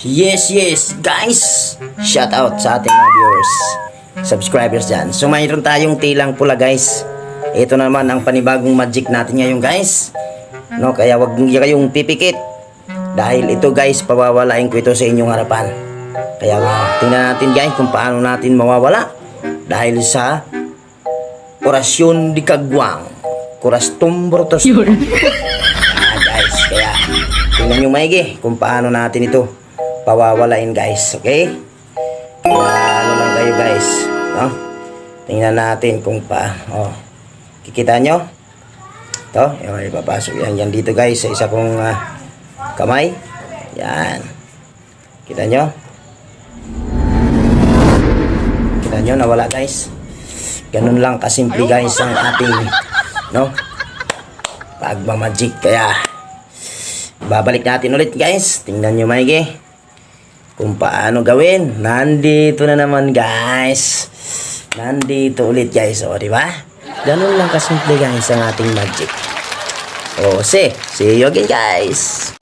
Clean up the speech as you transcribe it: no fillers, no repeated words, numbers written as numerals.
Yes, guys. Shout out sa ating mga viewers, subscribers dyan. So mayroon tayong tilang pula guys. Ito naman ang panibagong magic natin ngayon guys. No, kaya wag niyo kayong pipikit. Dahil ito guys, pawawalain ko ito sa inyong harapan. Kaya tingnan natin guys kung paano natin mawawala. Dahil sa orasyon di kagwang. Kurastum brutos. Guys, kaya tingnan nyo maigi kung paano natin ito pawawalain guys, okay? Kaya ano lang kayo guys, no? Tingnan natin kung kikita nyo ito, ipapasok yan dito guys sa isa kong kamay, yan, kita nyo nawala guys. Ganun lang kasimple guys ang ating pagmamagic. Kaya babalik natin ulit guys. Tingnan nyo maigi kung paano gawin. Nandito na naman guys. Nandito ulit guys. O diba? Ganun lang kasimple guys ang ating magic. O see you again guys.